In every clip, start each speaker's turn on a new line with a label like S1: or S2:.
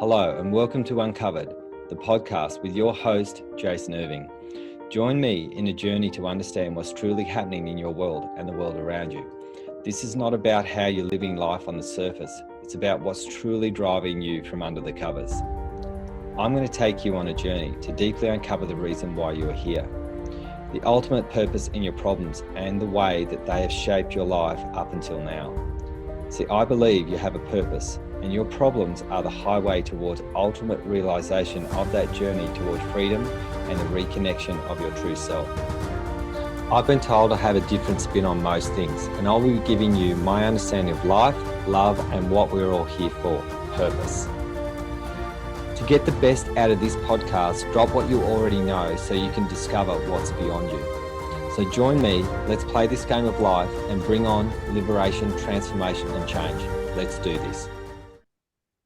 S1: Hello and welcome to Uncovered, the podcast with your host, Jason Irving. Join me in a journey to understand what's truly happening in your world and the world around you. This is not about how you're living life on the surface. It's about what's truly driving you from under the covers. I'm going to take you on a journey to deeply uncover the reason why you are here, the ultimate purpose in your problems and the way that they have shaped your life up until now. See, I believe you have a purpose, and your problems are the highway towards ultimate realization of that journey towards freedom and the reconnection of your true self. I've been told I have a different spin on most things, and I'll be giving you my understanding of life, love, and what we're all here for, purpose. To get the best out of this podcast, drop what you already know so you can discover what's beyond you. So join me, let's play this game of life and bring on liberation, transformation, and change. Let's do this.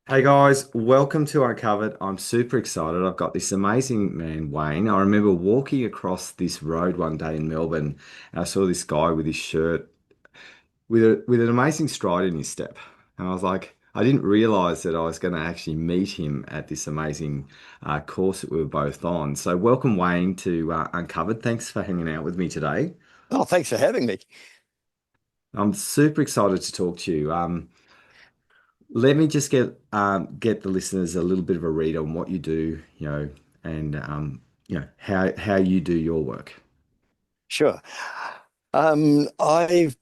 S1: Hey guys, welcome to Uncovered. I'm super excited. I've got this amazing man, Wayne. I remember walking across this road one day in Melbourne and I saw this guy with his shirt with an amazing stride in his step. And I was like, I didn't realize that I was going to actually meet him at this amazing course that we were both on. So welcome, Wayne, to Uncovered. Thanks for hanging out with me today.
S2: Oh, thanks for having me.
S1: I'm super excited to talk to you. Let me just get the listeners a little bit of a read on what you do, and how you do your work.
S2: Sure. I've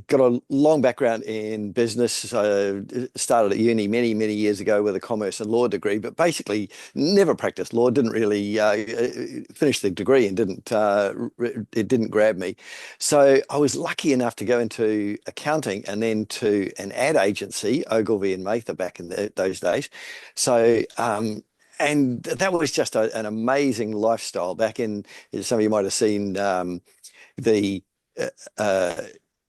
S2: got a long background in business. I started at uni many, many years ago with a commerce and law degree, but basically never practiced law. Didn't really finish the degree and it didn't grab me. So I was lucky enough to go into accounting and then to an ad agency, Ogilvy and Mather back in those days. So and that was just an amazing lifestyle back in, some of you might have seen the uh, uh,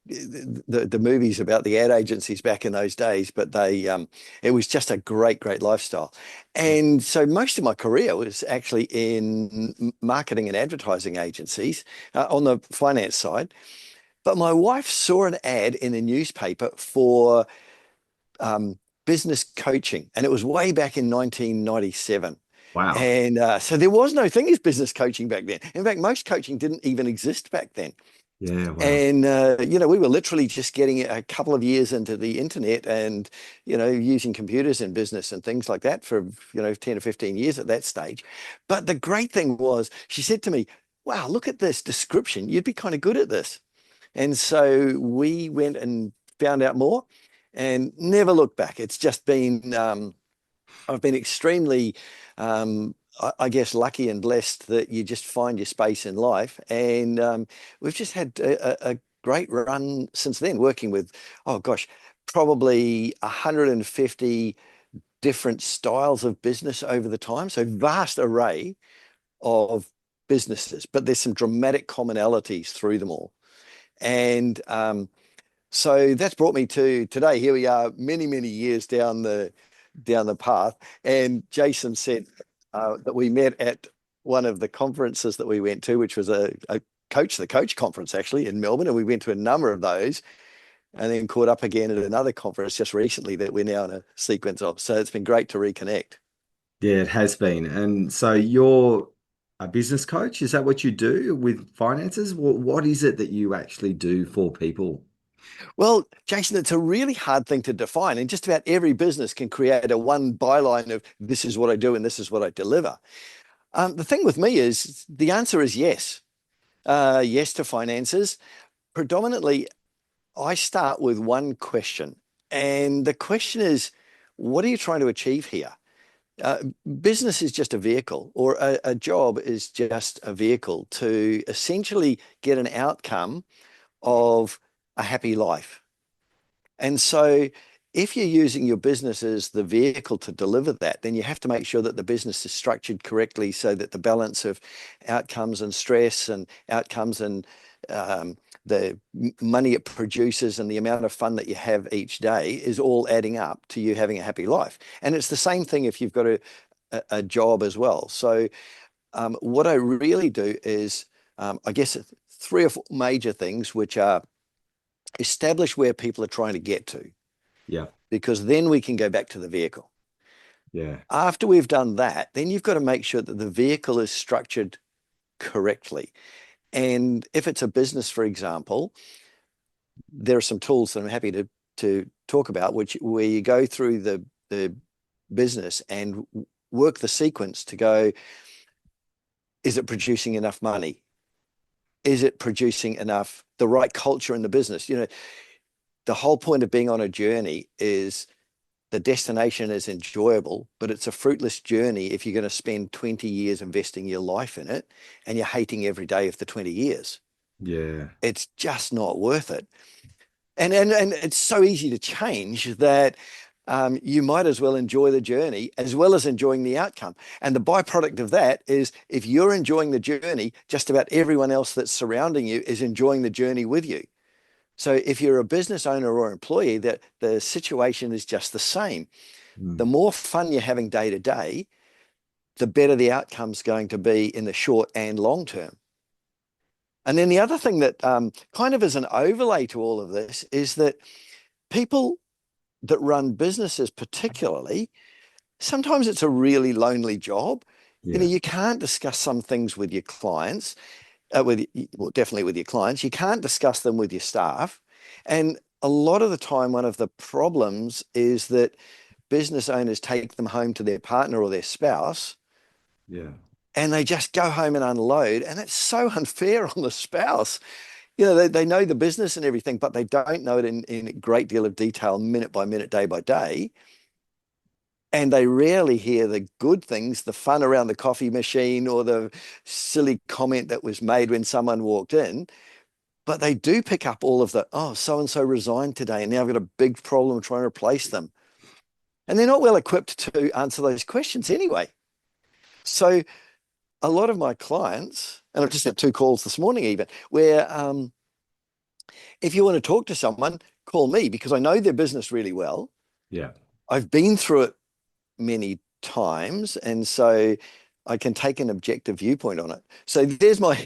S2: the movies about the ad agencies back in those days, but it was just a great lifestyle. And so most of my career was actually in marketing and advertising agencies on the finance side. But my wife saw an ad in a newspaper for business coaching, and it was way back in 1997.
S1: Wow.
S2: And so there was no thing as business coaching back then. In fact, most coaching didn't even exist back then.
S1: Yeah, wow.
S2: And, we were literally just getting a couple of years into the internet and, using computers in business and things like that for, 10 or 15 years at that stage. But the great thing was, she said to me, wow, look at this description. You'd be kind of good at this. And so we went and found out more and never looked back. It's just been, I've been extremely, I guess, lucky and blessed that you just find your space in life. And we've just had a great run since then, working with, oh gosh, probably 150 different styles of business over the time. So vast array of businesses, but there's some dramatic commonalities through them all. And so that's brought me to today. Here we are, many, many years down the path. And Jason said that we met at one of the conferences that we went to, which was the coach conference actually in Melbourne. And we went to a number of those and then caught up again at another conference just recently that we're now in a sequence of. So it's been great to reconnect.
S1: Yeah, it has been. And so you're a business coach. Is that what you do with finances? What is it that you actually do for people?
S2: Well, Jason, it's a really hard thing to define. And just about every business can create a one byline of this is what I do and this is what I deliver. The thing with me is the answer is yes. Yes to finances. Predominantly, I start with one question. And the question is, what are you trying to achieve here? Uh, Business is just a vehicle, or a job is just a vehicle to essentially get an outcome of a happy life. And so if you're using your business as the vehicle to deliver that, then you have to make sure that the business is structured correctly so that the balance of outcomes and stress and outcomes and the money it produces and the amount of fun that you have each day is all adding up to you having a happy life. And it's the same thing if you've got a job as well. So what I really do is, I guess, three or four major things, which are establish where people are trying to get to,
S1: Yeah.
S2: because then we can go back to the vehicle.
S1: Yeah.
S2: After we've done that, then you've got to make sure that the vehicle is structured correctly. And if it's a business, for example, there are some tools that I'm happy to talk about, which where you go through the business and work the sequence to go, is it producing enough money? Is it producing enough, the right culture in the business? The whole point of being on a journey is the destination is enjoyable, but it's a fruitless journey if you're going to spend 20 years investing your life in it and you're hating every day of the 20 years.
S1: Yeah.
S2: It's just not worth it. And it's so easy to change that you might as well enjoy the journey as well as enjoying the outcome. And the byproduct of that is if you're enjoying the journey, just about everyone else that's surrounding you is enjoying the journey with you. So if you're a business owner or employee, that the situation is just the same.
S1: Mm.
S2: The more fun you're having day to day, the better the outcome's going to be in the short and long term. And then the other thing that kind of is an overlay to all of this is that people that run businesses, particularly, sometimes it's a really lonely job.
S1: Yeah.
S2: You can't discuss some things with your clients, well, definitely with your clients. You can't discuss them with your staff. And a lot of the time, one of the problems is that business owners take them home to their partner or their spouse
S1: Yeah.
S2: and they just go home and unload. And it's so unfair on the spouse. They know the business and everything, but they don't know it in a great deal of detail, minute by minute, day by day. And they rarely hear the good things, the fun around the coffee machine or the silly comment that was made when someone walked in. But they do pick up all of the, oh, so and so resigned today, and now I've got a big problem trying to replace them. And they're not well equipped to answer those questions anyway. So a lot of my clients, and I've just had two calls this morning even, where if you want to talk to someone, call me because I know their business really well.
S1: Yeah.
S2: I've been through it many times, and so I can take an objective viewpoint on it. So there's my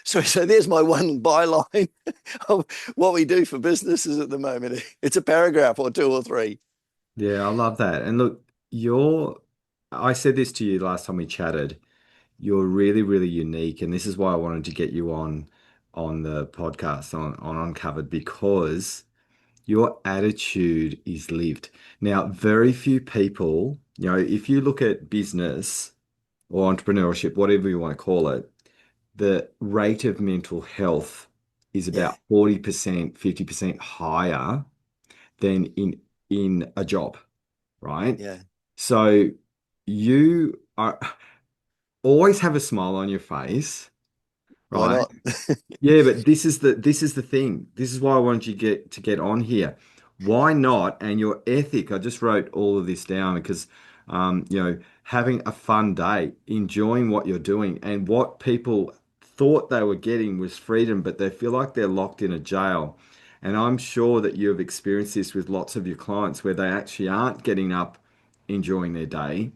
S2: so there's my one byline of what we do for businesses at the moment. It's a paragraph or two or three.
S1: Yeah, I love that. And look, I said this to you last time we chatted. You're really, really unique. And this is why I wanted to get you on the podcast on Uncovered because your attitude is lived. Now, very few people, if you look at business or entrepreneurship, whatever you want to call it, the rate of mental health is
S2: Yeah,
S1: about 40%, 50% higher than in a job, right?
S2: yeah.
S1: So you are always have a smile on your face,
S2: Why
S1: right?
S2: not?
S1: Yeah, but this is the thing. This is why I wanted you to get on here. Why not? And your ethic, I just wrote all of this down because having a fun day, enjoying what you're doing, and what people thought they were getting was freedom, but they feel like they're locked in a jail. And I'm sure that you've experienced this with lots of your clients where they actually aren't getting up, enjoying their day.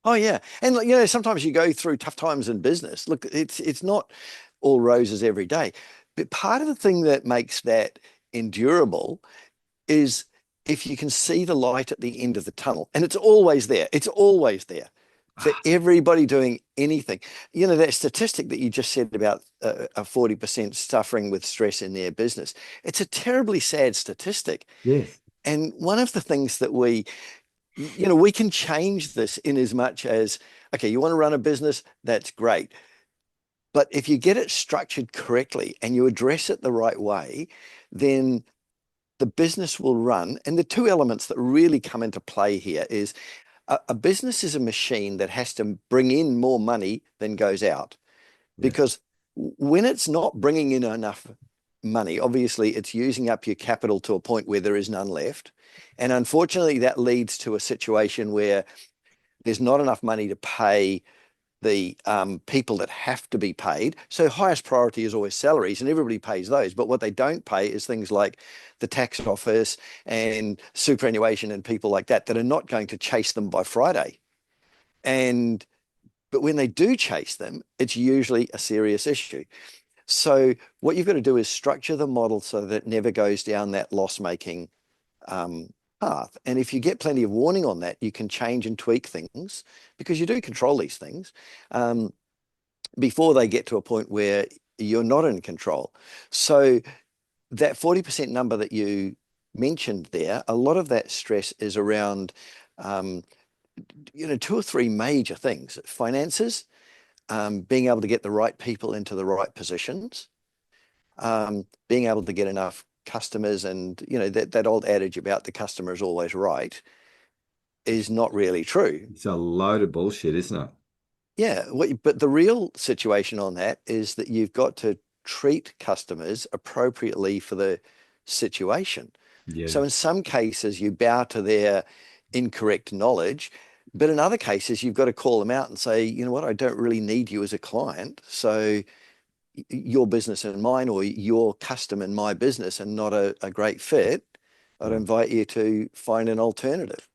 S2: Oh yeah, and sometimes you go through tough times in business. Look, it's not all roses every day, but part of the thing that makes that endurable is if you can see the light at the end of the tunnel, and it's always there. It's always there for
S1: Ah,
S2: everybody doing anything. That statistic that you just said about a 40% suffering with stress in their business. It's a terribly sad statistic.
S1: yes.
S2: And one of the things that we can change this in as much as, okay, you want to run a business, that's great. But if you get it structured correctly and you address it the right way, then the business will run. And the two elements that really come into play here is a business is a machine that has to bring in more money than goes out.
S1: Yes.
S2: Because when it's not bringing in enough money, obviously it's using up your capital to a point where there is none left. And unfortunately, that leads to a situation where there's not enough money to pay the people that have to be paid. So highest priority is always salaries, and everybody pays those. But what they don't pay is things like the tax office and superannuation and people like that are not going to chase them by Friday. And but when they do chase them, it's usually a serious issue. So what you've got to do is structure the model so that it never goes down that loss-making path. And if you get plenty of warning on that, you can change and tweak things because you do control these things um, before they get to a point where you're not in control. So that 40% number that you mentioned there, a lot of that stress is around, um, two or three major things: finances, being able to get the right people into the right positions, being able to get enough customers, and that old adage about the customer is always right is not really true.
S1: It's a load of bullshit, isn't it?
S2: Yeah, but the real situation on that is that you've got to treat customers appropriately for the situation.
S1: Yeah.
S2: So in some cases, you bow to their incorrect knowledge, but in other cases, you've got to call them out and say, you know what, I don't really need you as a client. So your business and mine, or your custom and my business, and not a great fit. I'd
S1: Yeah.
S2: invite you to find an alternative.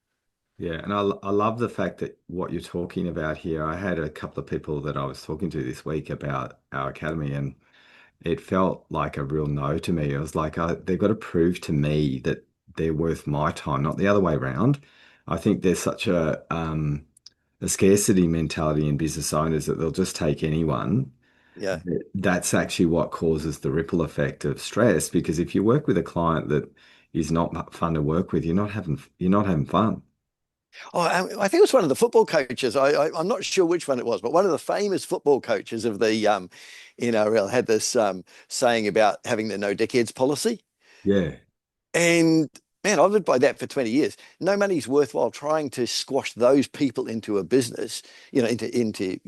S1: Yeah, and I love the fact that what you're talking about here. I had a couple of people that I was talking to this week about our academy, and it felt like a real no to me. It was like they've got to prove to me that they're worth my time, not the other way around. I think there's such a scarcity mentality in business owners that they'll just take anyone.
S2: Yeah.
S1: That's actually what causes the ripple effect of stress. Because if you work with a client that is not fun to work with, you're not having fun.
S2: Oh, I think it was one of the football coaches. I'm not sure which one it was, but one of the famous football coaches of the NRL had this saying about having the no dickheads policy.
S1: Yeah,
S2: And man, I've lived by that for 20 years. No money's worthwhile trying to squash those people into a business, into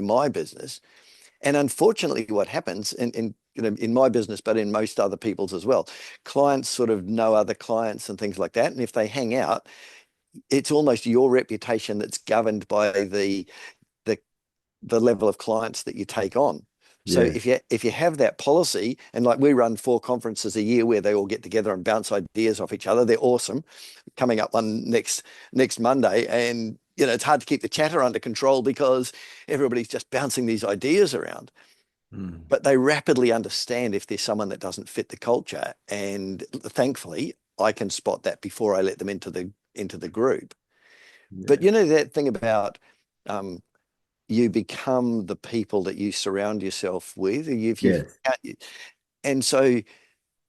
S2: my business. And unfortunately, what happens in my business, but in most other people's as well, clients sort of know other clients and things like that. And if they hang out, it's almost your reputation that's governed by the the level of clients that you take on. So
S1: yeah.
S2: if you have that policy, and like we run 4 conferences a year where they all get together and bounce ideas off each other, they're awesome. Coming up one next Monday, and it's hard to keep the chatter under control because everybody's just bouncing these ideas around.
S1: Mm.
S2: But they rapidly understand if there's someone that doesn't fit the culture, and thankfully, I can spot that before I let them into the group. But
S1: Yeah.
S2: that thing about um, you become the people that you surround yourself with.
S1: Yes.
S2: And so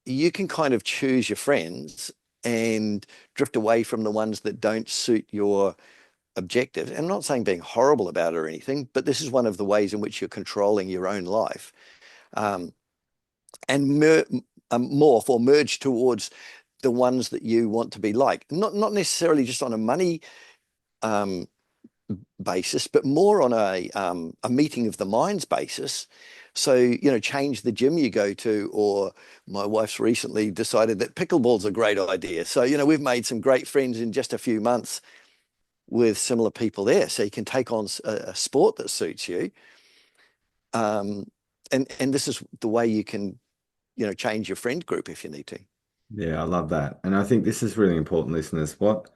S2: you can kind of choose your friends and drift away from the ones that don't suit your objective. And I'm not saying being horrible about it or anything, but this is one of the ways in which you're controlling your own life. Um, and morph or merge towards the ones that you want to be like. Not necessarily just on a money um, basis, but more on a meeting of the minds basis. So, change the gym you go to, or my wife's recently decided that pickleball's a great idea. So, we've made some great friends in just a few months with similar people there. So you can take on a sport that suits you. Um, and this is the way you can, change your friend group if you need to.
S1: Yeah, I love that. And I think this is really important, listeners. What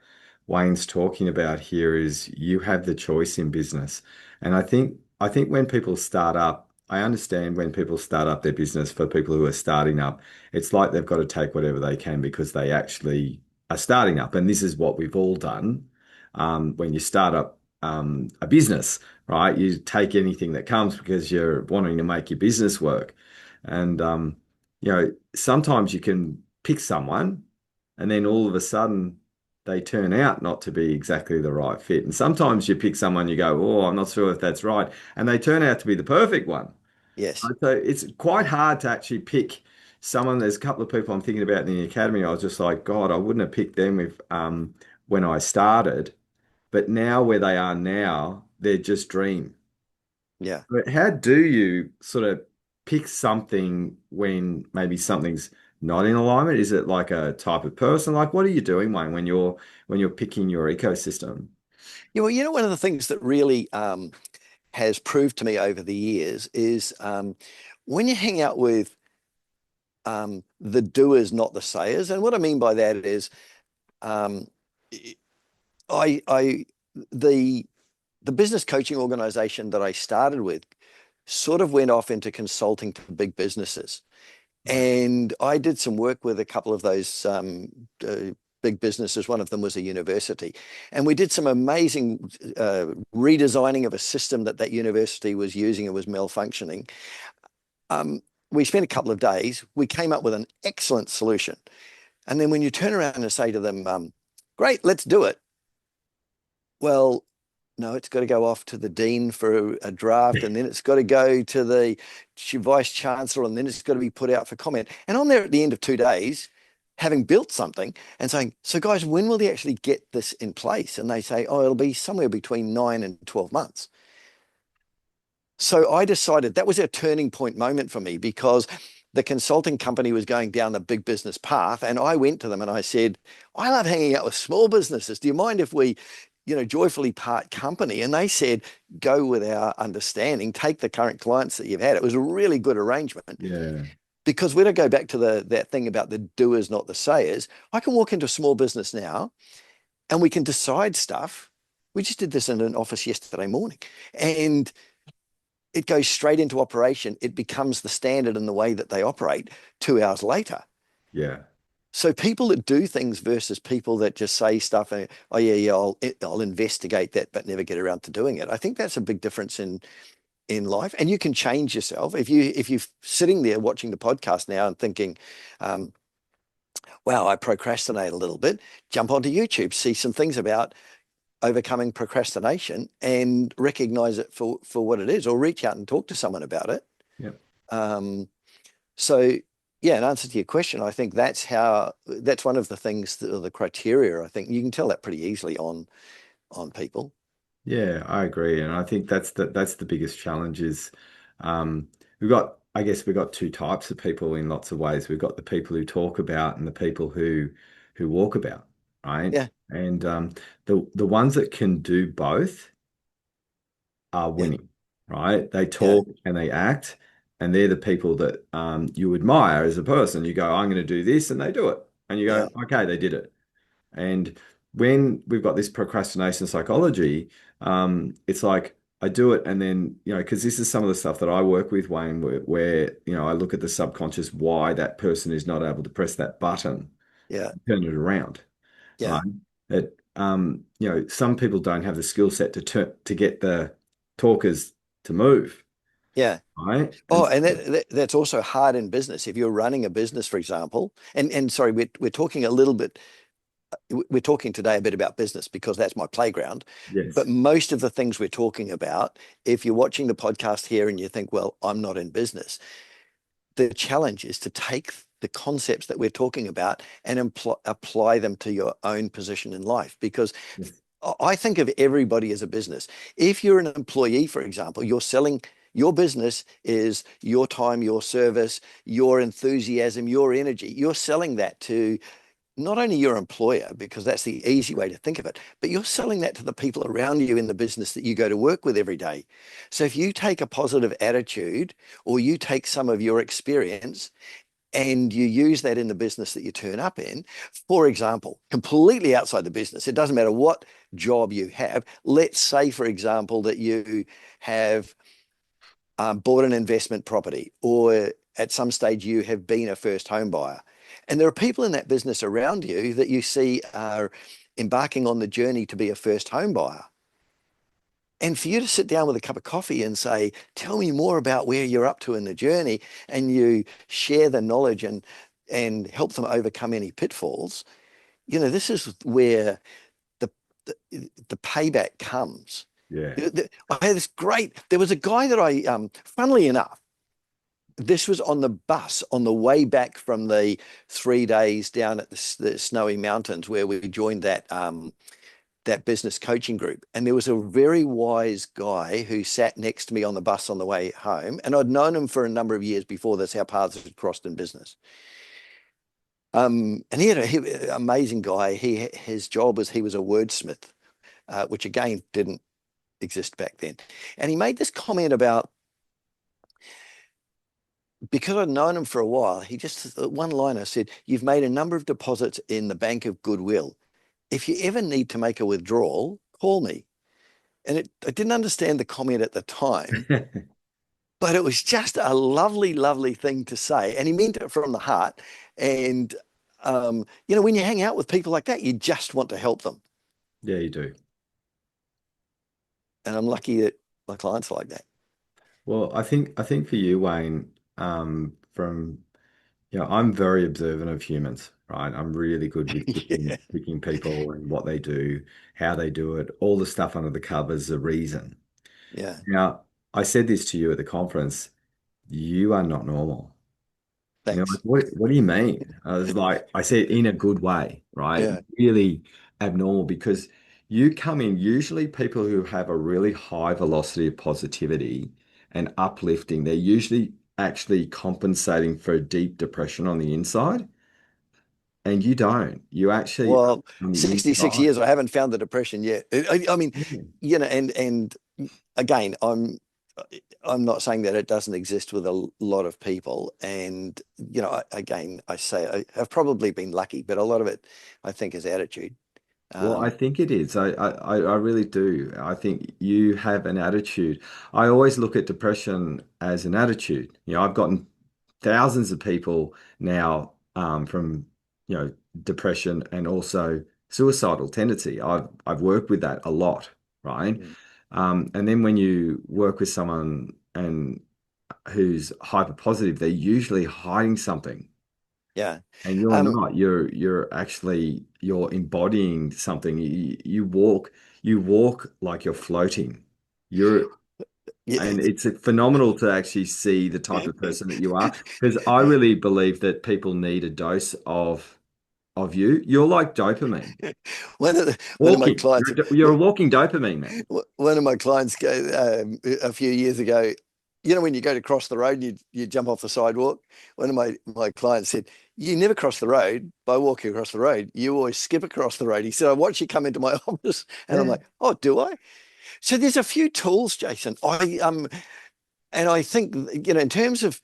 S1: Wayne's talking about here is you have the choice in business. And I think when people start up, I understand when people start up their business. For people who are starting up, it's like they've got to take whatever they can because they actually are starting up. And this is what we've all done. When you start up a business, right? You take anything that comes because you're wanting to make your business work. And sometimes you can pick someone and then all of a sudden they turn out not to be exactly the right fit. And sometimes you pick someone, you go, oh, I'm not sure if that's right. And they turn out to be the perfect one.
S2: Yes.
S1: So it's quite hard to actually pick someone. There's a couple of people I'm thinking about in the academy. I was just like, God, I wouldn't have picked them if when I started. But now where they are now, they're just dream.
S2: Yeah.
S1: But how do you sort of pick something when maybe something's not in alignment? Is it like a type of person? Like, what are you doing, Wayne, when you're picking your ecosystem?
S2: Yeah, well, one of the things that really has proved to me over the years is when you hang out with the doers, not the sayers. And what I mean by that is um, I the the business coaching organization that I started with sort of went off into consulting to big businesses.
S1: Right.
S2: And I did some work with a couple of those big businesses. One of them was a university. And we did some amazing redesigning of a system that university was using and was malfunctioning. Um, we spent a couple of days. We came up with an excellent solution. And then when you turn around and say to them, great, let's do it. Well, no, it's got to go off to the dean for a draft, and then it's got to go to the vice chancellor, and then it's got to be put out for comment. And I'm there at the end of 2 days, having built something and saying, so guys, when will they actually get this in place? And they say, oh, it'll be somewhere between 9 and 12 months. So I decided that was a turning point moment for me, because the consulting company was going down the big business path. And I went to them and I said, I love hanging out with small businesses. Do you mind if we, joyfully part company? And they said, go with our understanding, take the current clients that you've had. It was a really good arrangement,
S1: Yeah.
S2: because when I go back to that thing about the doers, not the sayers, I can walk into a small business now and we can decide stuff. We just did this in an office yesterday morning, and it goes straight into operation. It becomes the standard in the way that they operate 2 hours later.
S1: Yeah.
S2: So people that do things versus people that just say stuff, and, oh yeah, I'll investigate that, but never get around to doing it. I think that's a big difference in life. And you can change yourself if you're sitting there watching the podcast now and thinking, wow, I procrastinate a little bit. Jump onto YouTube, see some things about overcoming procrastination and recognize it for what it is, or reach out and talk to someone about it.
S1: Yeah.
S2: So yeah, in answer to your question, I think that's one of the things the criteria. I think you can tell that pretty easily on people.
S1: Yeah, I agree. And I think that's the biggest challenge is we've got, I guess we've got two types of people in lots of ways. We've got the people who talk about and the people who walk about, right?
S2: Yeah,
S1: And the ones that can do both are
S2: yeah,
S1: winning, right? They
S2: yeah,
S1: talk and they act, and they're the people that you admire as a person. You go, I'm going to do this, and they do it. And you
S2: yeah,
S1: go, okay, they did it. And when we've got this procrastination psychology, it's like I do it, and then, because this is some of the stuff that I work with, Wayne, where I look at the subconscious, why that person is not able to press that button,
S2: yeah,
S1: turn it around,
S2: yeah,
S1: right? That some people don't have the skill set to get the talkers to move,
S2: yeah.
S1: right?
S2: Oh,
S1: And
S2: and that's also hard in business. If you're running a business, for example, and sorry, we're talking a little bit. We're talking today a bit about business because that's my playground. But
S1: yes,
S2: most of the things we're talking about, if you're watching the podcast here and you think, well, I'm not in business, the challenge is to take the concepts that we're talking about and apply them to your own position in life. Because
S1: yes,
S2: I think of everybody as a business. If you're an employee, for example, you're selling. Your business is your time, your service, your enthusiasm, your energy. You're selling that to not only your employer, because that's the easy way to think of it, but you're selling that to the people around you in the business that you go to work with every day. So if you take a positive attitude, or you take some of your experience and you use that in the business that you turn up in, for example, completely outside the business, it doesn't matter what job you have. Let's say, for example, that you have bought an investment property, or at some stage you have been a first home buyer. And there are people in that business around you that you see are embarking on the journey to be a first home buyer. And for you to sit down with a cup of coffee and say, tell me more about where you're up to in the journey, and you share the knowledge and help them overcome any pitfalls, this is where the the payback comes.
S1: yeah,
S2: I had this there was a guy that funnily enough, this was on the bus on the way back from the 3 days down at the snowy mountains where we joined that business coaching group. And there was a very wise guy who sat next to me on the bus on the way home. And I'd known him for a number of years before this. Our paths had crossed in business. And amazing guy. His job was he was a wordsmith, which again didn't exist back then. And he made this comment about, because I'd known him for a while, he just, one liner said, you've made a number of deposits in the Bank of Goodwill. If you ever need to make a withdrawal, call me. And I didn't understand the comment at the time, but it was just a lovely, lovely thing to say. And he meant it from the heart. And when you hang out with people like that, you just want to help them.
S1: Yeah, you do.
S2: And I'm lucky that my clients are like that.
S1: Well, I think for you, Wayne, from I'm very observant of humans, right? I'm really good with
S2: Yeah,
S1: picking people and what they do, how they do it, all the stuff under the covers, the reason.
S2: yeah.
S1: Now, I said this to you at the conference, you are not normal. And you're like,
S2: Thanks.
S1: what do you mean? I was like, I said in a good way, right?
S2: Yeah.
S1: Really abnormal because you come in, usually people who have a really high velocity of positivity and uplifting, they're usually actually compensating for a deep depression on the inside. And you don't. You actually
S2: Well,
S1: on the
S2: 66
S1: inside.
S2: years, I haven't found the depression yet. I mean,
S1: Yeah.
S2: and again, I'm not saying that it doesn't exist with a lot of people. And again, I say I've probably been lucky, but a lot of it, I think, is attitude.
S1: Well, I
S2: Um,
S1: think it is. I really do. I think you have an attitude. I always look at depression as an attitude. I've gotten thousands of people now from, depression and also suicidal tendency. I've worked with that a lot, right?
S2: mm,
S1: And then when you work with someone and who's hyper positive, they're usually hiding something.
S2: yeah.
S1: And you're
S2: Um,
S1: not. You're embodying something. You walk like you're floating. You're
S2: yeah.
S1: and it's phenomenal to actually see the type of person that you are. Because I really believe that people need a dose of you. You're like dopamine.
S2: One of my
S1: Walking.
S2: clients,
S1: You're a walking dopamine, man.
S2: one of my clients a few years ago, when you go to cross the road and you jump off the sidewalk, one of my clients said, you never cross the road by walking across the road. You always skip across the road. He said, I watch you come into my office. And I'm
S1: Yeah.
S2: like, oh, do I? So there's a few tools, Jason. And I think, in terms of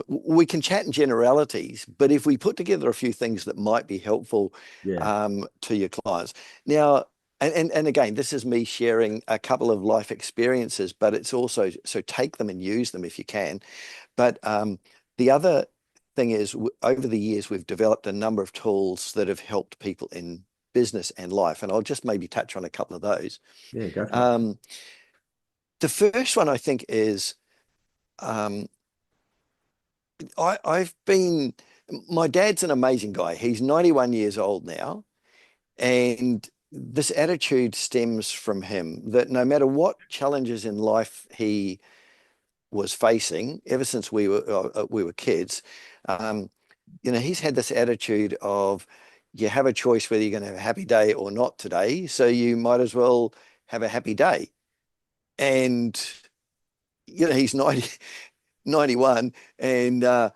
S2: we can chat in generalities, but if we put together a few things that might be helpful
S1: Yeah.
S2: to your clients. Now, and again, this is me sharing a couple of life experiences, but it's also so take them and use them if you can. But the other thing is, over the years, we've developed a number of tools that have helped people in business and life, and I'll just maybe touch on a couple of those.
S1: Yeah. Go for it.
S2: Um, the first one I think is um, I've been, my dad's an amazing guy. He's 91 years old now. And this attitude stems from him that no matter what challenges in life he was facing, ever since we were kids, um, he's had this attitude of you have a choice whether you're going to have a happy day or not today. So you might as well have a happy day. And, he's 91 and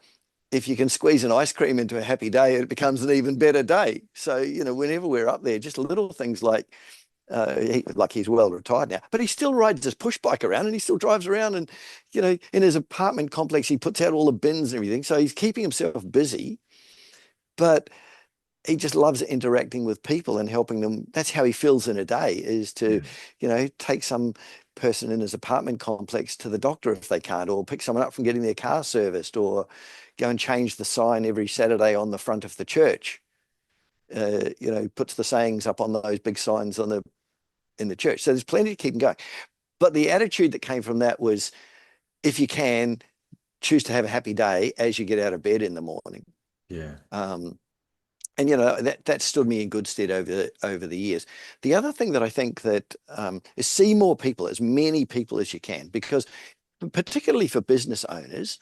S2: if you can squeeze an ice cream into a happy day, it becomes an even better day. So, whenever we're up there, just little things like he's well retired now, but he still rides his push bike around and he still drives around and, in his apartment complex, he puts out all the bins and everything. So he's keeping himself busy, but he just loves interacting with people and helping them. That's how he feels in a day is to,
S1: Yeah.
S2: take some person in his apartment complex to the doctor if they can't, or pick someone up from getting their car serviced, or go and change the sign every Saturday on the front of the church. Puts the sayings up on those big signs in the church. So there's plenty to keep him going. But the attitude that came from that was, if you can, choose to have a happy day as you get out of bed in the morning.
S1: Yeah.
S2: Um, and that stood me in good stead over the years. The other thing that I think that is see more people, as many people as you can, because particularly for business owners,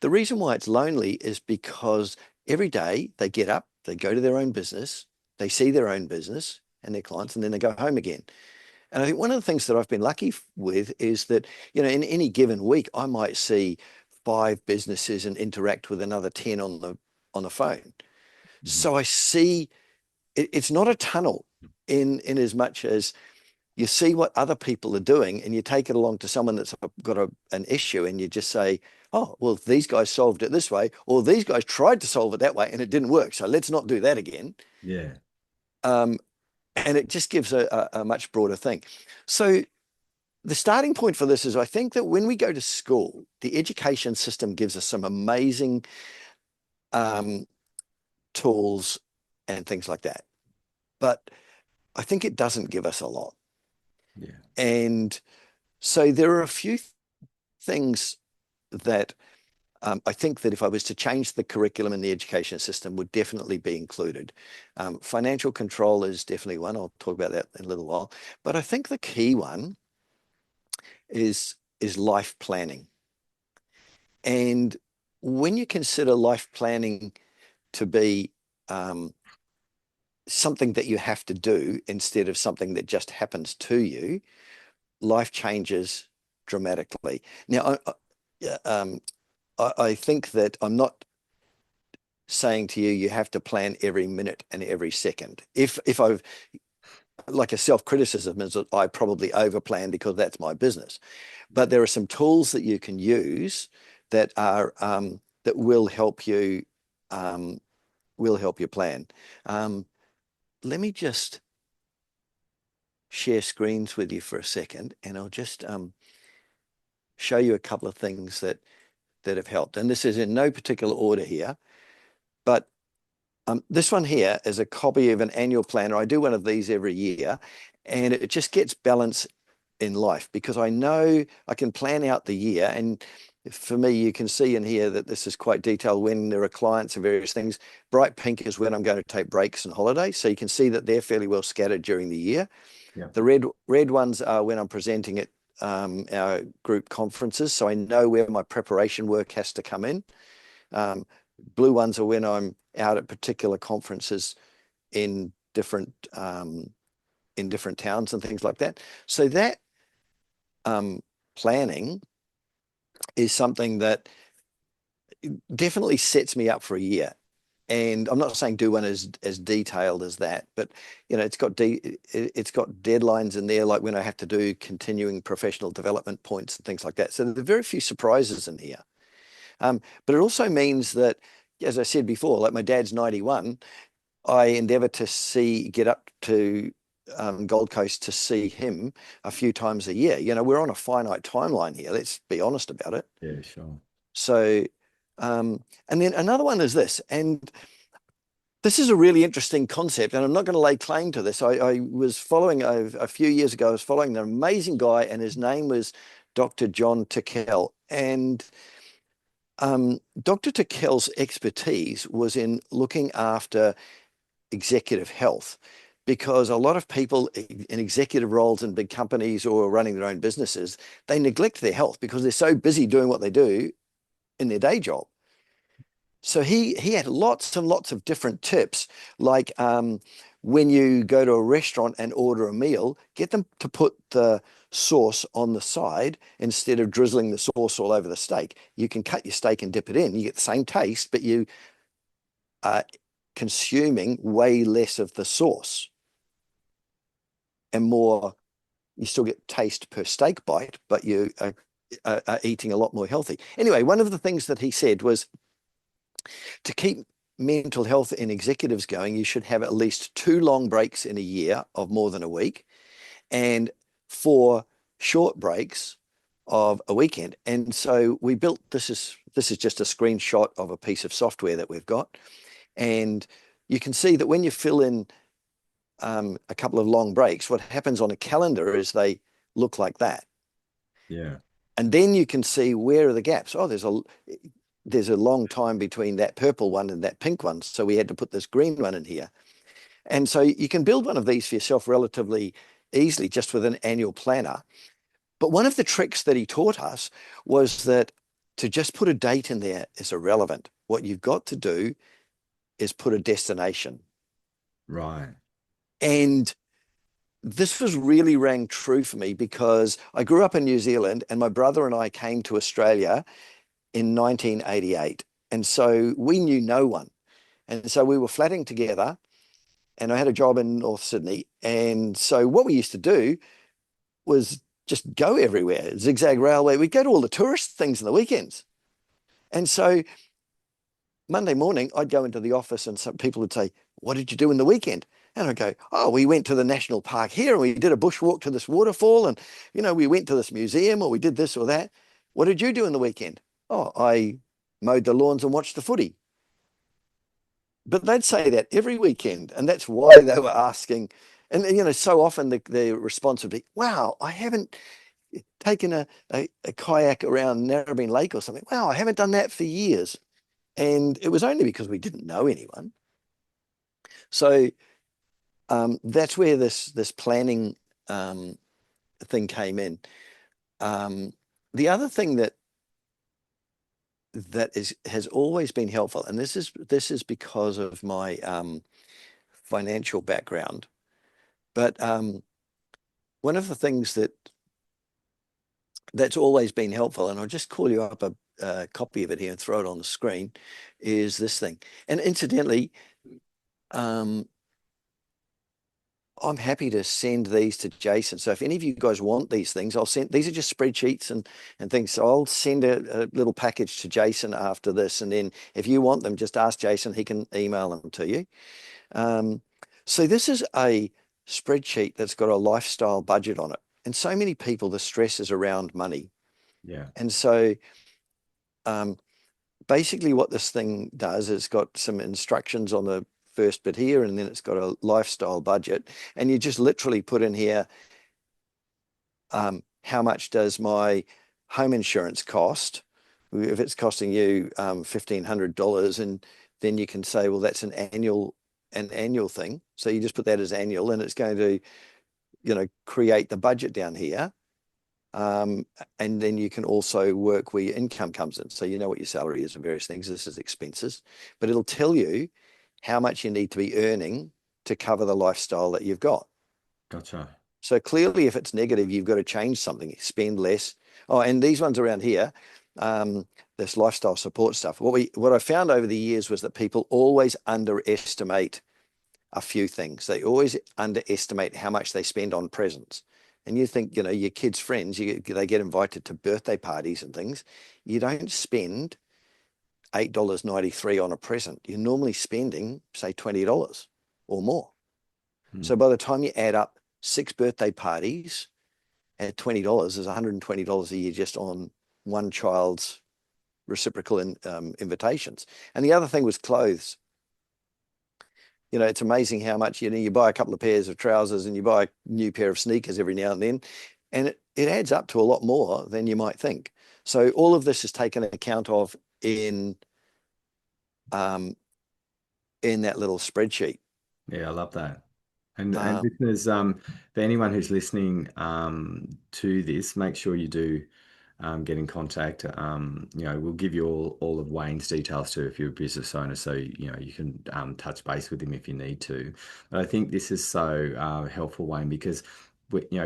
S2: the reason why it's lonely is because every day they get up, they go to their own business, they see their own business and their clients, and then they go home again. And I think one of the things that I've been lucky with is that, in any given week, I might see 5 businesses and interact with another 10 on the phone.
S1: Mhm.
S2: So I see it's not a tunnel in as much as you see what other people are doing and you take it along to someone that's got an issue and you just say, oh, well, these guys solved it this way, or these guys tried to solve it that way and it didn't work. So let's not do that again.
S1: Yeah.
S2: Um, and it just gives a much broader thing. So the starting point for this is I think that when we go to school, the education system gives us some amazing um, tools and things like that. But I think it doesn't give us a lot.
S1: Yeah.
S2: And so there are a few things that I think that if I was to change the curriculum in the education system would definitely be included. Financial control is definitely one. I'll talk about that in a little while. But I think the key one is life planning. And when you consider life planning to be something that you have to do instead of something that just happens to you, life changes dramatically. Now, I think that I'm not saying to you, you have to plan every minute and every second. If I've like a self-criticism is that I probably overplan because that's my business. But there are some tools that you can use that are that will help you plan. Let me just share screens with you for a second, and I'll just show you a couple of things that have helped. And this is in no particular order here, but this one here is a copy of an annual planner. I do one of these every year, and it just gets balance in life because I know I can plan out the year. And for me, you can see in here that this is quite detailed when there are clients and various things. Bright pink is when I'm going to take breaks and holidays. So you can see that they're fairly well scattered during the year.
S1: Yeah.
S2: The red ones are when I'm presenting at our group conferences. So I know where my preparation work has to come in. Blue ones are when I'm out at particular conferences in different towns and things like that. So that planning is something that definitely sets me up for a year. And I'm not saying do one as detailed as that, but it's got deadlines in there, like when I have to do continuing professional development points and things like that. So there are very few surprises in here. But it also means that, as I said before, like my dad's 91, I endeavour to get up to Gold Coast to see him a few times a year. We're on a finite timeline here. Let's be honest about it.
S1: Yeah, sure.
S2: So, and then another one is this, and this is a really interesting concept, and I'm not going to lay claim to this. I was following a few years ago, I was following an amazing guy, and his name was Dr. John Tickell. And Dr. Tickell's expertise was in looking after executive health, because a lot of people in executive roles in big companies or running their own businesses, they neglect their health because they're so busy doing what they do in their day job. So he had lots and lots of different tips, like when you go to a restaurant and order a meal, get them to put the sauce on the side instead of drizzling the sauce all over the steak. You can cut your steak and dip it in. You get the same taste, but you are consuming way less of the sauce and more. You still get taste per steak bite, but you are eating a lot more healthy. Anyway, one of the things that he said was to keep mental health in executives going, you should have at least 2 long breaks in a year of more than a week and 4 short breaks of a weekend. And so we built, this is just a screenshot of a piece of software that we've got. And you can see that when you fill in a couple of long breaks, what happens on a calendar is they look like that.
S1: Yeah.
S2: And then you can see where are the gaps. Oh, there's a long time between that purple one and that pink one. So we had to put this green one in here. And so you can build one of these for yourself relatively easily just with an annual planner. But one of the tricks that he taught us was that to just put a date in there is irrelevant. What you've got to do is put a destination.
S1: Right.
S2: And this was really rang true for me because I grew up in New Zealand and my brother and I came to Australia in 1988. And so we knew no one. And so we were flatting together, and I had a job in North Sydney. And so what we used to do was just go everywhere, Zigzag Railway. We'd go to all the tourist things on the weekends. And so Monday morning, I'd go into the office and some people would say, "What did you do in the weekend?" And I'd go, "Oh, we went to the national park here and we did a bushwalk to this waterfall. And, we went to this museum or we did this or that." "What did you do in the weekend?" "Oh, I mowed the lawns and watched the footy." but they'd say that every weekend, and that's why they were asking. And so often the response would be, "Wow, I haven't taken a kayak around Narrabeen Lake or something. Wow, I haven't done that for years." And it was only because we didn't know anyone. So that's where this planning um, thing came in. Um, the other thing that has always been helpful, and this is because of my financial background, but one of the things that's always been helpful, and I'll just call you up a copy of it here and throw it on the screen, is this thing. And incidentally, um, I'm happy to send these to Jason. So if any of you guys want these things, I'll send. These are just spreadsheets and things. So I'll send a little package to Jason after this, and then if you want them, just ask Jason. He can email them to you. Um, so this is a spreadsheet that's got a lifestyle budget on it, and so many people, the stress is around money,
S1: Yeah.
S2: and so um, basically what this thing does is it's got some instructions on the first bit here, and then it's got a lifestyle budget, and you just literally put in here how much does my home insurance cost? If it's costing you $1,500, and then you can say, well, that's an annual thing. So you just put that as annual, and it's going to, create the budget down here. Um, and then you can also work where your income comes in. So you know what your salary is and various things. This is expenses, but it'll tell you how much you need to be earning to cover the lifestyle that you've got.
S1: Gotcha.
S2: So clearly, if it's negative, you've got to change something, spend less. Oh, and these ones around here, um, this lifestyle support stuff. What I found over the years was that people always underestimate a few things. They always underestimate how much they spend on presents. And you think, your kids' friends, they get invited to birthday parties and things. You don't spend $8.93 on a present. You're normally spending, say, $20 or more. So
S1: Hmm.
S2: by the time you add up 6 birthday parties at $20 is $120 a year just on one child's reciprocal invitations. And the other thing was clothes. It's amazing how much, you buy a couple of pairs of trousers and you buy a new pair of sneakers every now and then, and it adds up to a lot more than you might think. So all of this is taken account of um, in that little spreadsheet.
S1: Yeah, I love that. And
S2: Um,
S1: listeners, for anyone who's listening to this, make sure you do get in contact. We'll give you all of Wayne's details too if you're a business owner, so you can touch base with him if you need to. But I think this is so helpful, Wayne, because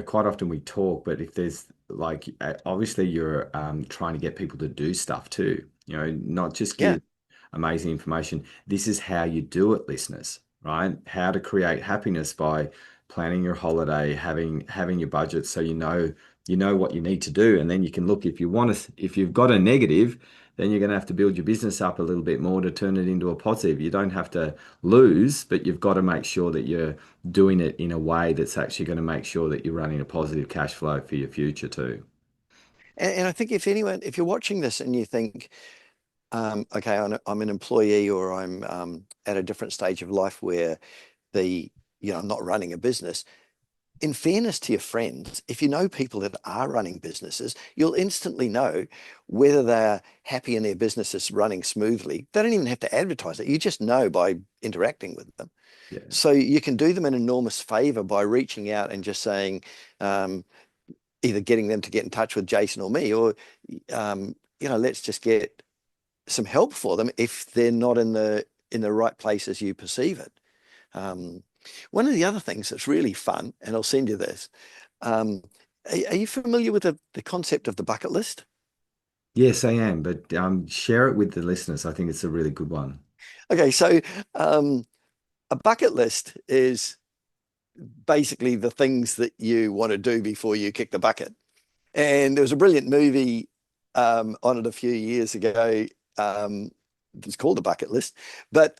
S1: quite often we talk, but if there's like obviously you're trying to get people to do stuff too. Not just
S2: yeah.
S1: give amazing information. This is how you do it, listeners, right? How to create happiness by planning your holiday, having your budget so you know what you need to do, and then you can look if you've got a negative, then you're going to have to build your business up a little bit more to turn it into a positive. You don't have to lose, but you've got to make sure that you're doing it in a way that's actually going to make sure that you're running a positive cash flow for your future too.
S2: And I think if you're watching this and you think, okay, I'm an employee, or I'm at a different stage of life where I'm not running a business. In fairness to your friends, if you know people that are running businesses, you'll instantly know whether they're happy in their businesses running smoothly. They don't even have to advertise it. You just know by interacting with them.
S1: Yeah.
S2: So you can do them an enormous favor by reaching out and just saying, um, either getting them to get in touch with Jason or me, or let's just get some help for them if they're not in the right place as you perceive it. Um, One of the other things that's really fun, and I'll send you this. Are you familiar with the concept of the bucket list?
S1: Yes, I am, but share it with the listeners. I think it's a really good one.
S2: Okay, so um, a bucket list is basically the things that you want to do before you kick the bucket. And there was a brilliant movie on it a few years ago. It's called The Bucket List, but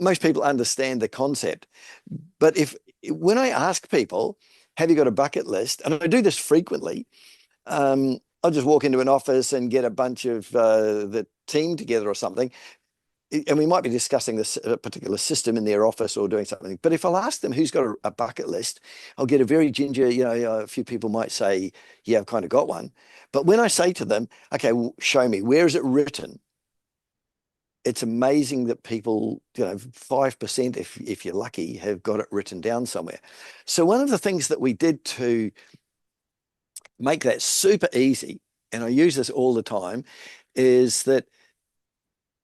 S2: most people understand the concept. But when I ask people, have you got a bucket list? And I do this frequently. I'll just walk into an office and get a bunch of the team together or something. and we might be discussing this particular system in their office or doing something. But if I'll ask them who's got a bucket list, I'll get a very ginger, a few people might say, yeah, I've kind of got one. But when I say to them, okay, well, show me, where is it written? It's amazing that people, 5%, if you're lucky, have got it written down somewhere. So one of the things that we did to make that super easy, and I use this all the time, is that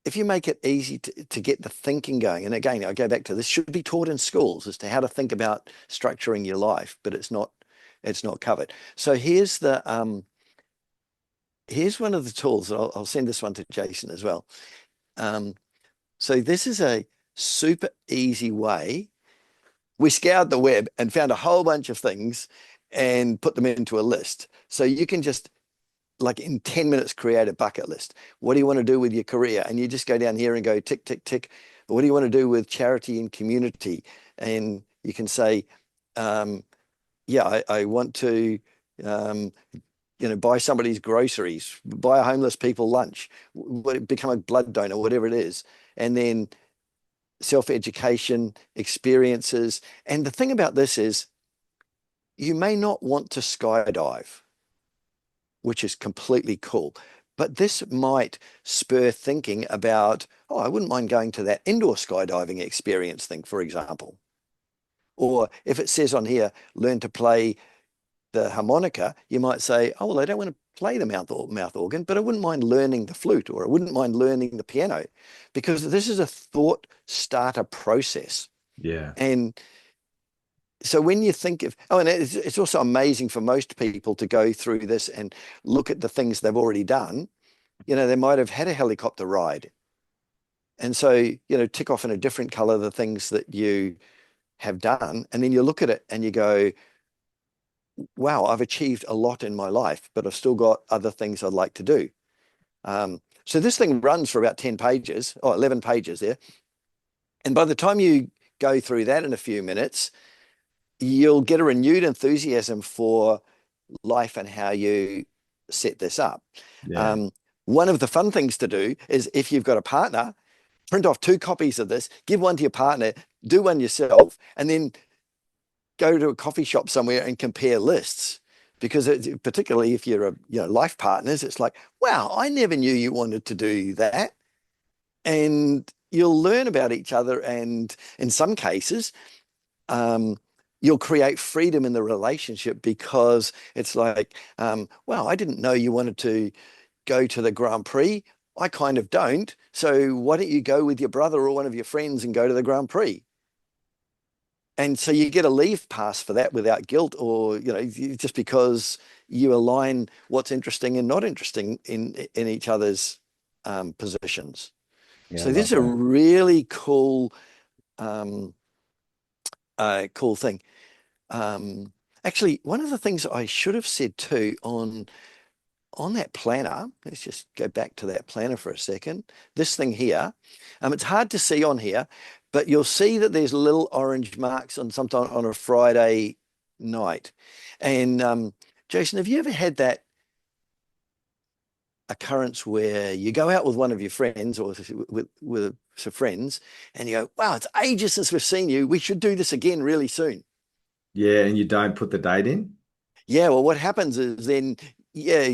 S2: if you make it easy to get the thinking going, and again, I go back to this should be taught in schools as to how to think about structuring your life, but it's not covered. So here's one of the tools. I'll send this one to Jason as well. So this is a super easy way. We scoured the web and found a whole bunch of things and put them into a list. So you can just like in 10 minutes, create a bucket list. What do you want to do with your career? And you just go down here and go tick, tick, tick. What do you want to do with charity and community? And you can say, yeah, I want to, buy somebody's groceries, buy a homeless people lunch, become a blood donor, whatever it is. And then self-education, experiences. And the thing about this is you may not want to skydive, which is completely cool. But this might spur thinking about, oh, I wouldn't mind going to that indoor skydiving experience thing, for example. Or if it says on here, learn to play the harmonica, you might say, oh, well, I don't want to play the mouth organ, but I wouldn't mind learning the flute, or I wouldn't mind learning the piano, because this is a thought starter process.
S1: Yeah.
S2: And so when you think of, oh, and it's also amazing for most people to go through this and look at the things they've already done. They might have had a helicopter ride. And so, tick off in a different color the things that you have done. And then you look at it and you go, wow, I've achieved a lot in my life, but I've still got other things I'd like to do. So this thing runs for about 10 pages, or 11 pages there. And by the time you go through that in a few minutes, you'll get a renewed enthusiasm for life and how you set this up.
S1: Yeah.
S2: One of the fun things to do is if you've got a partner, print off 2 copies of this, give one to your partner, do one yourself, and then go to a coffee shop somewhere and compare lists. Because particularly if you're life partners, it's like, wow, I never knew you wanted to do that. And you'll learn about each other. And in some cases, you'll create freedom in the relationship, because it's like, wow, I didn't know you wanted to go to the Grand Prix. I kind of don't. So why don't you go with your brother or one of your friends and go to the Grand Prix? And so you get a leave pass for that without guilt, or just because you align what's interesting and not interesting in each other's positions.
S1: Yeah, I
S2: So this
S1: love
S2: is a
S1: that.
S2: really cool cool thing. Actually, one of the things I should have said too on that planner, let's just go back to that planner for a second. This thing here, it's hard to see on here, but you'll see that there's little orange marks on sometime on a Friday night. And Jason, have you ever had that occurrence where you go out with one of your friends or with some friends and you go, wow, it's ages since we've seen you. We should do this again really soon.
S1: Yeah, and you don't put the date in?
S2: Yeah, well, what happens is then, yeah,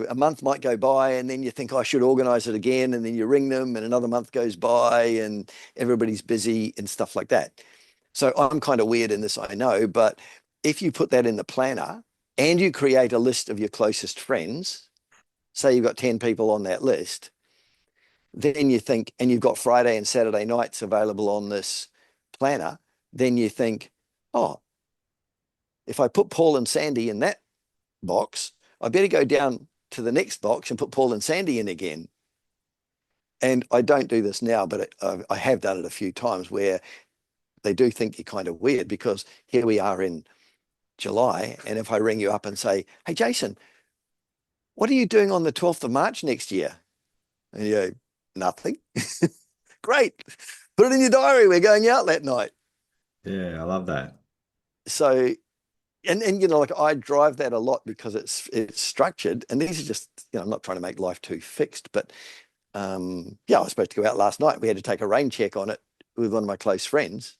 S2: a month might go by and then you think, oh, I should organize it again. And then you ring them and another month goes by and everybody's busy and stuff like that. So I'm kind of weird in this, I know, but if you put that in the planner and you create a list of your closest friends, say you've got 10 people on that list, then you think, and you've got Friday and Saturday nights available on this planner, then you think, oh, if I put Paul and Sandy in that box, I better go down to the next box and put Paul and Sandy in again. And I don't do this now, but I have done it a few times where they do think you're kind of weird, because here we are in July. And if I ring you up and say, hey, Jason, what are you doing on the 12th of March next year? And you go, nothing. Great. Put it in your diary. We're going out that night.
S1: Yeah, I love that.
S2: So, and like I drive that a lot because it's structured. And these are just, I'm not trying to make life too fixed, but Yeah, I was supposed to go out last night. We had to take a rain check on it with one of my close friends.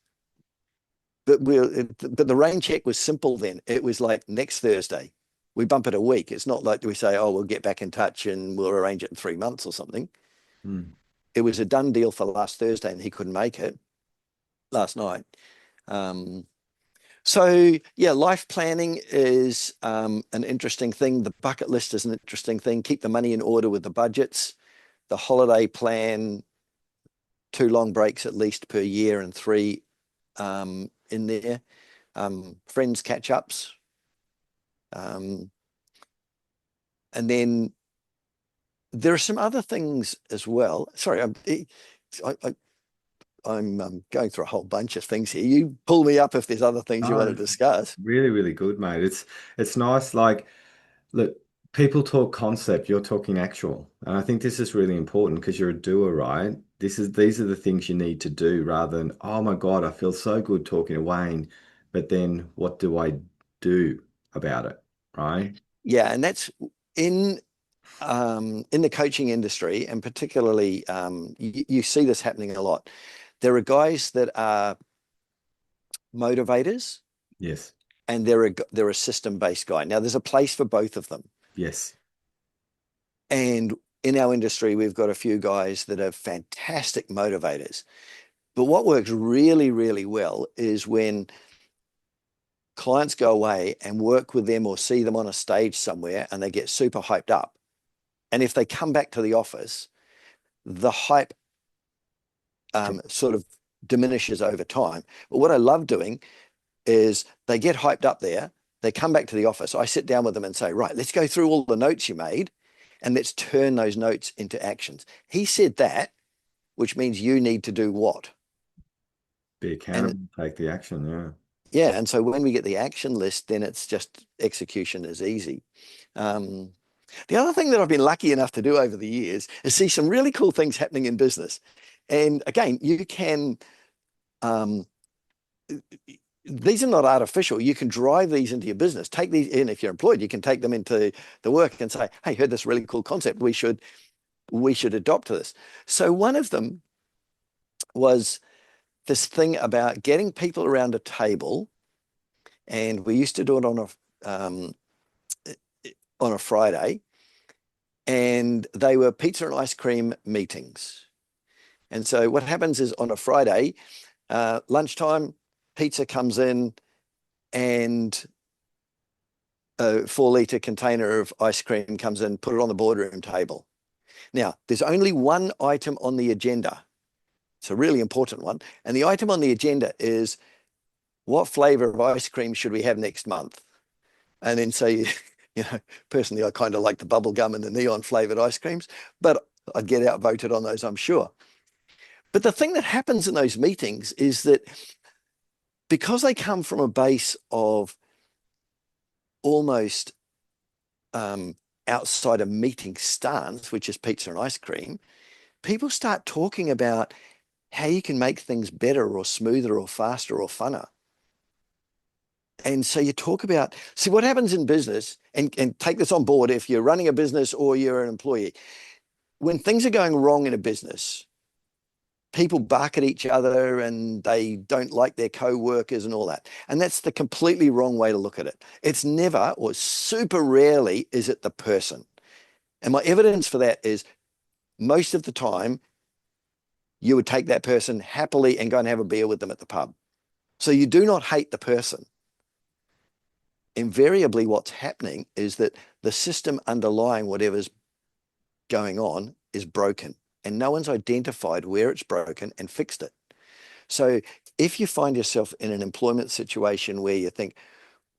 S2: But the rain check was simple then. It was like next Thursday. We bump it a week. It's not like we say, oh, we'll get back in touch and we'll arrange it in 3 months or something.
S1: Mm.
S2: It was a done deal for last Thursday and he couldn't make it last night. Um, so yeah, life planning is an interesting thing. The bucket list is an interesting thing. Keep the money in order with the budgets. The holiday plan, 2 long breaks at least per year and three in there. Friends catch ups. Um, and then there are some other things as well. Sorry, I'm going through a whole bunch of things here. You pull me up if there's other things you want to
S1: No,
S2: discuss.
S1: really, really good, mate. It's nice. Like, look, people talk concept, you're talking actual. And I think this is really important because you're a doer, right? These are the things you need to do rather than, oh my God, I feel so good talking to Wayne, but then what do I do about it? Right?
S2: Yeah, and that's in in the coaching industry, and particularly you see this happening a lot. There are guys that are motivators,
S1: Yes.
S2: and they're a system-based guy. Now, there's a place for both of them,
S1: Yes.
S2: and in our industry, we've got a few guys that are fantastic motivators. But what works really, really well is when clients go away and work with them or see them on a stage somewhere and they get super hyped up. And if they come back to the office, the hype sort of diminishes over time. But what I love doing is they get hyped up there, they come back to the office. I sit down with them and say, right, let's go through all the notes you made and let's turn those notes into actions. He said that, which means you need to do what?
S1: Be
S2: And
S1: accountable, take the action. Yeah.
S2: yeah, and so when we get the action list, then it's just execution is easy. Um, the other thing that I've been lucky enough to do over the years is see some really cool things happening in business. And again, you can, um, these are not artificial. You can drive these into your business. Take these in if you're employed. You can take them into the work and say, "Hey, heard this really cool concept. We should adopt this." So one of them was this thing about getting people around a table, and we used to do it on a Friday, and they were pizza and ice cream meetings. And so what happens is on a Friday, lunchtime, pizza comes in and a 4 litre container of ice cream comes in, put it on the boardroom table. Now, there's only one item on the agenda. It's a really important one. And the item on the agenda is what flavor of ice cream should we have next month? And then say, personally, I kind of like the bubble gum and the neon flavored ice creams, but I'd get outvoted on those, I'm sure. But the thing that happens in those meetings is that because they come from a base of almost outside a meeting stance, which is pizza and ice cream, people start talking about how you can make things better or smoother or faster or funner. And so you talk about, see what happens in business, and take this on board if you're running a business or you're an employee. When things are going wrong in a business, people bark at each other and they don't like their co-workers and all that. And that's the completely wrong way to look at it. It's never, or super rarely, is it the person. And my evidence for that is most of the time, you would take that person happily and go and have a beer with them at the pub. So you do not hate the person. Invariably, what's happening is that the system underlying whatever's going on is broken, and no one's identified where it's broken and fixed it. So if you find yourself in an employment situation where you think,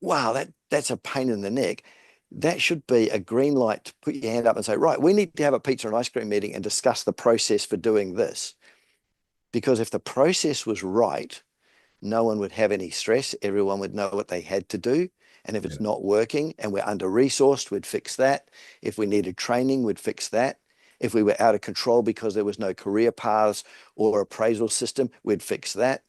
S2: wow, that's a pain in the neck, that should be a green light to put your hand up and say, right, we need to have a pizza and ice cream meeting and discuss the process for doing this. Because if the process was right, no one would have any stress. Everyone would know what they had to do. And if
S1: Yeah.
S2: it's not working and we're under-resourced, we'd fix that. If we needed training, we'd fix that. If we were out of control because there was no career paths or appraisal system, we'd fix that.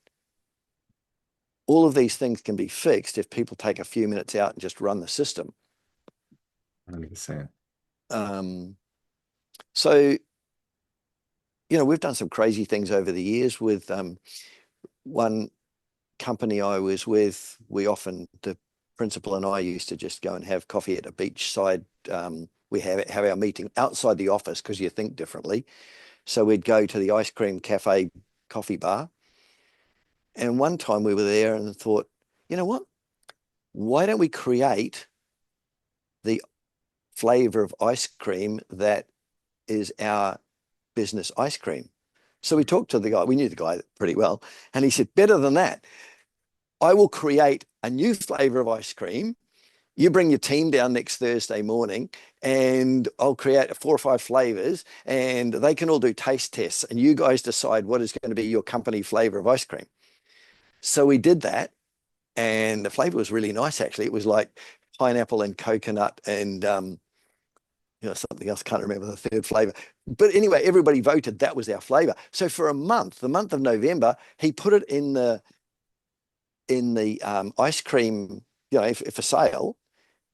S2: All of these things can be fixed if people take a few minutes out and just run the system.
S1: 100%.
S2: Um, so we've done some crazy things over the years with one company I was with. The principal and I used to just go and have coffee at a beachside. We have our meeting outside the office because you think differently. So we'd go to the ice cream cafe coffee bar. And one time we were there and thought, you know what? Why don't we create the flavor of ice cream that is our business ice cream? So we talked to the guy, we knew the guy pretty well, and he said, better than that, I will create a new flavor of ice cream. You bring your team down next Thursday morning and I'll create 4 or 5 flavors and they can all do taste tests and you guys decide what is going to be your company flavor of ice cream. So we did that and the flavor was really nice, actually. It was like pineapple and coconut and something else. Can't remember the third flavor. But anyway, everybody voted that was our flavor. So for a month, the month of November, he put it in the ice cream, for sale,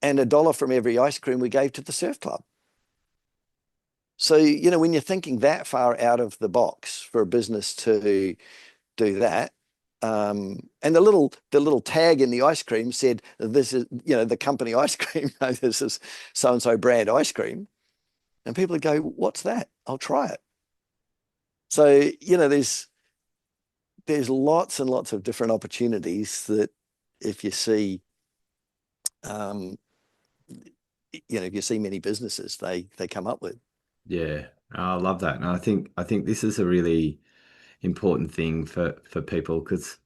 S2: and $1 from every ice cream we gave to the surf club. So, when you're thinking that far out of the box for a business to do that, and the little tag in the ice cream said, this is, the company ice cream, this is so-and-so brand ice cream. And people would go, what's that? I'll try it. So, there's lots and lots of different opportunities that if you see, um, if you see many businesses, they come up with.
S1: Yeah, I love that. And I think this is a really important thing for people because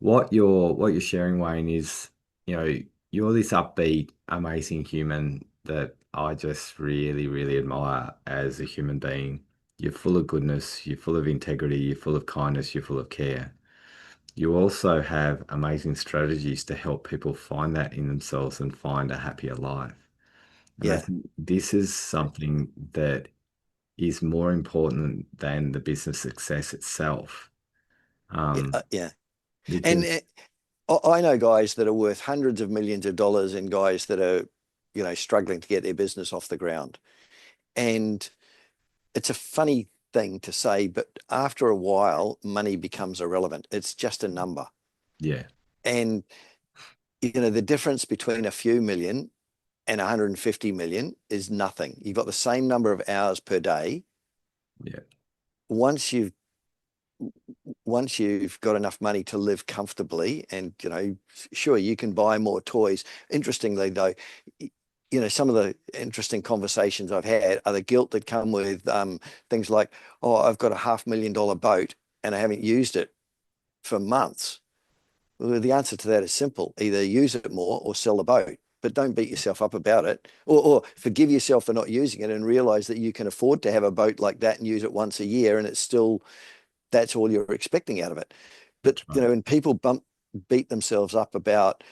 S1: what you're sharing, Wayne, is, you're this upbeat, amazing human that I just really, really admire as a human being. You're full of goodness, you're full of integrity, you're full of kindness, you're full of care. You also have amazing strategies to help people find that in themselves and find a happier life. And I
S2: Yeah,
S1: think this is something that is more important than the business success itself.
S2: yeah,
S1: Um,
S2: yeah. And
S1: because
S2: I know guys that are worth hundreds of millions of dollars and guys that are, struggling to get their business off the ground. And it's a funny thing to say, but after a while, money becomes irrelevant. It's just a number.
S1: yeah,
S2: And, the difference between a few million and 150 million is nothing. You've got the same number of hours per day.
S1: yeah,
S2: Once you've once you've got enough money to live comfortably and sure, you can buy more toys. Interestingly though, some of the interesting conversations I've had are the guilt that come with things like, oh, I've got a $500,000 boat and I haven't used it for months. Well, the answer to that is simple: either use it more or sell the boat. But don't beat yourself up about it, or forgive yourself for not using it and realize that you can afford to have a boat like that and use it once a year and it's still, that's all you're expecting out of it. But
S1: that's right.
S2: when people beat themselves up about,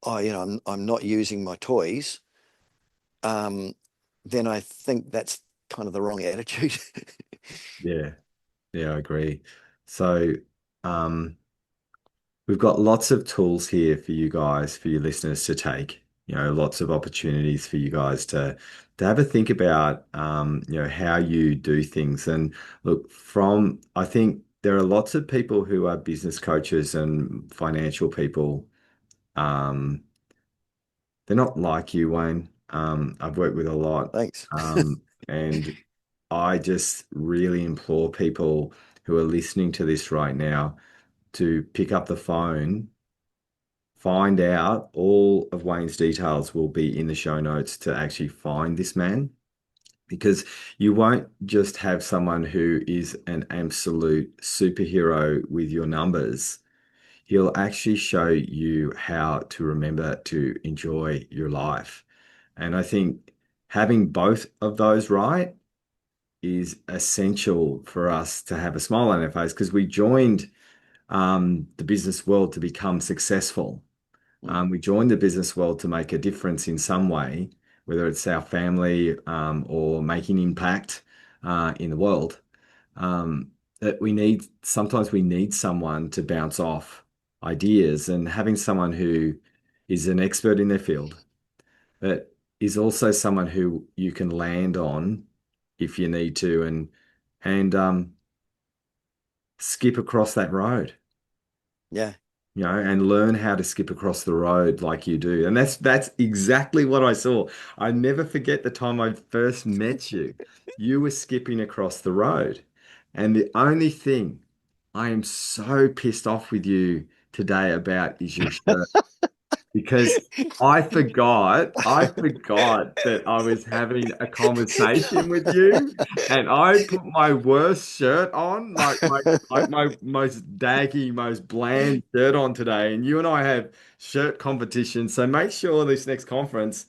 S2: oh, I'm not using my toys, um, then I think that's kind of the wrong attitude.
S1: Yeah, yeah, I agree. So, um, we've got lots of tools here for you guys, for your listeners to take. Lots of opportunities for you guys to have a think about, how you do things. And look, I think there are lots of people who are business coaches and financial people. Um, they're not like you, Wayne. I've worked with a lot,
S2: Thanks.
S1: and I just really implore people who are listening to this right now to pick up the phone, find out. All of Wayne's details will be in the show notes to actually find this man, because you won't just have someone who is an absolute superhero with your numbers. He'll actually show you how to remember to enjoy your life. And I think having both of those right is essential for us to have a smile on our face, because we joined the business world to become successful.
S2: Mm.
S1: We joined the business world to make a difference in some way, whether it's our family, or making impact in the world. That sometimes we need someone to bounce off ideas, and having someone who is an expert in their field, but is also someone who you can land on if you need to, and and skip across that road,
S2: Yeah.
S1: and learn how to skip across the road like you do. And that's exactly what I saw. I never forget the time I first met you. You were skipping across the road. And the only thing I am so pissed off with you today about is your shirt. Because I forgot that I was having a conversation with you, and I put my worst shirt on, like my most daggy, most bland shirt on today. And you and I have shirt competition, so make sure this next conference,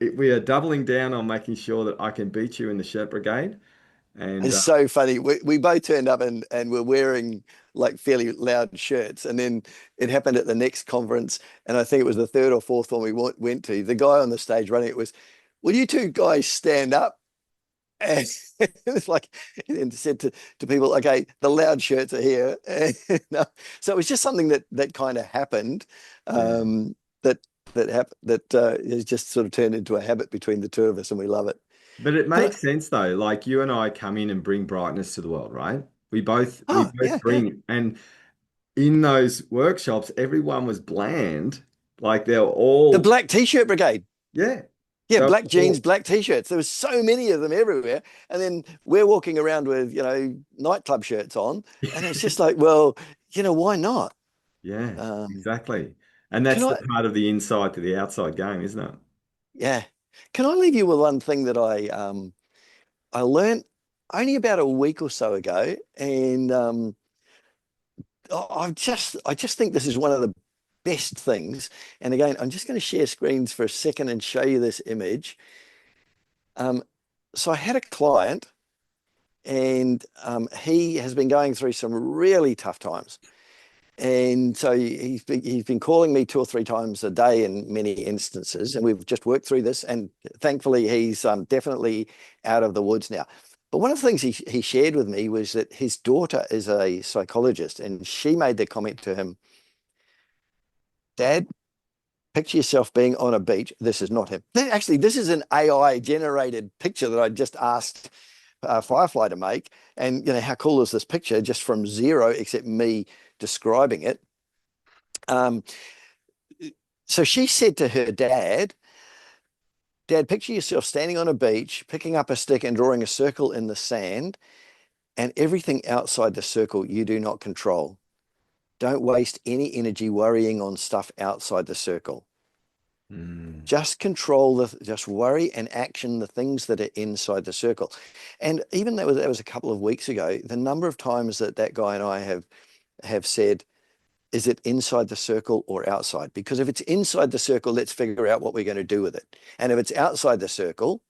S1: we are doubling down on making sure that I can beat you in the shirt brigade. And
S2: It's so funny. We both turned up and we're wearing like fairly loud shirts. And then it happened at the next conference. And I think it was the third or fourth one we went to. The guy on the stage running it was, will you two guys stand up? And it's like, and said to people, okay, the loud shirts are here. And, so it was just something that kind of happened,
S1: yeah.
S2: that has just sort of turned into a habit between the two of us, and we love it.
S1: But it
S2: Can I,
S1: makes sense though. Like you and I come in and bring brightness to the world, right? We
S2: oh,
S1: both
S2: yeah, yeah.
S1: bring, and in those workshops, everyone was bland. Like they're
S2: The
S1: all,
S2: black t-shirt brigade.
S1: yeah,
S2: Yeah,
S1: they're
S2: black jeans,
S1: all,
S2: black t-shirts. There was so many of them everywhere. And then we're walking around with, nightclub shirts on. And it's just like, well, why not?
S1: yeah,
S2: Um,
S1: exactly. And
S2: can
S1: that's the
S2: I,
S1: part of the inside to the outside game, isn't it?
S2: yeah. Can I leave you with one thing that I learned only about a week or so ago, and I just think this is one of the best things. And again, I'm just going to share screens for a second and show you this image. Um, so I had a client, and he has been going through some really tough times. And so he's been calling me two or three times a day in many instances, and we've just worked through this. And thankfully, he's definitely out of the woods now. But one of the things he shared with me was that his daughter is a psychologist, and she made the comment to him, "Dad, picture yourself being on a beach." This is not him. Actually, this is an AI generated picture that I just asked Firefly to make. And how cool is this picture? Just from zero, except me describing it. Um, so she said to her dad, "Dad, picture yourself standing on a beach, picking up a stick and drawing a circle in the sand, and everything outside the circle you do not control. Don't waste any energy worrying on stuff outside the circle.
S1: Mm,
S2: Just worry and action the things that are inside the circle." And even that was a couple of weeks ago, the number of times that guy and I have said, is it inside the circle or outside? Because if it's inside the circle, let's figure out what we're going to do with it. And if it's outside the circle,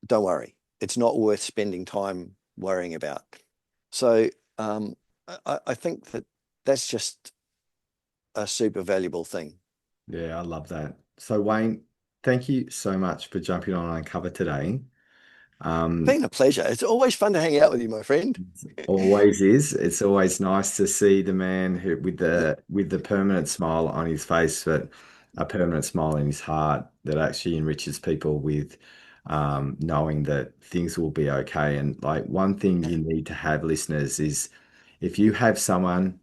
S2: don't worry. It's not worth spending time worrying about. So I think that's just a super valuable thing.
S1: yeah, I love that. So Wayne, thank you so much for jumping on Uncover today. Um,
S2: Been a pleasure. It's always fun to hang out with you, my friend.
S1: Always is. It's always nice to see the man who with the permanent smile on his face, but a permanent smile in his heart that actually enriches people with knowing that things will be okay. And like one thing
S2: Yeah.
S1: you need to have, listeners, is if you have someone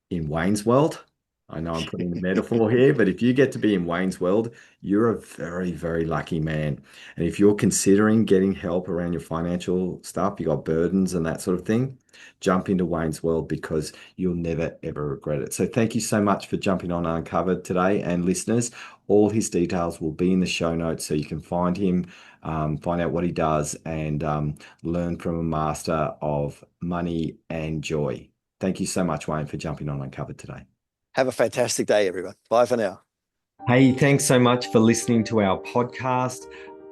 S1: in Wayne's World. I know I'm putting a metaphor here, but if you get to be in Wayne's World, you're a very, very lucky man. And if you're considering getting help around your financial stuff, you got burdens and that sort of thing, jump into Wayne's World because you'll never, ever regret it. So thank you so much for jumping on Uncovered today. And listeners, all his details will be in the show notes so you can find him, find out what he does, and learn from a master of money and joy. Thank you so much, Wayne, for jumping on Uncovered today.
S2: Have a fantastic day, everyone. Bye for now.
S1: Hey, thanks so much for listening to our podcast.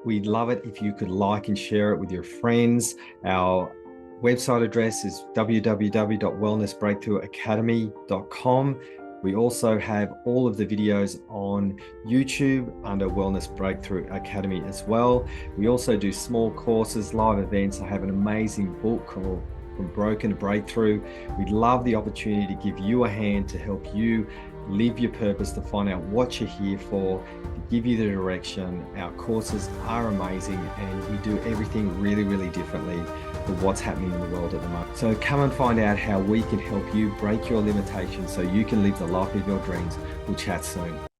S1: We'd love it if you could like and share it with your friends. Our website address is www.wellnessbreakthroughacademy.com. We also have all of the videos on YouTube under Wellness Breakthrough Academy as well. We also do small courses, live events. I have an amazing book called From Broken to Breakthrough. We'd love the opportunity to give you a hand to help you live your purpose, to find out what you're here for, to give you the direction. Our courses are amazing and we do everything really, really differently than what's happening in the world at the moment. So come and find out how we can help you break your limitations so you can live the life of your dreams. We'll chat soon.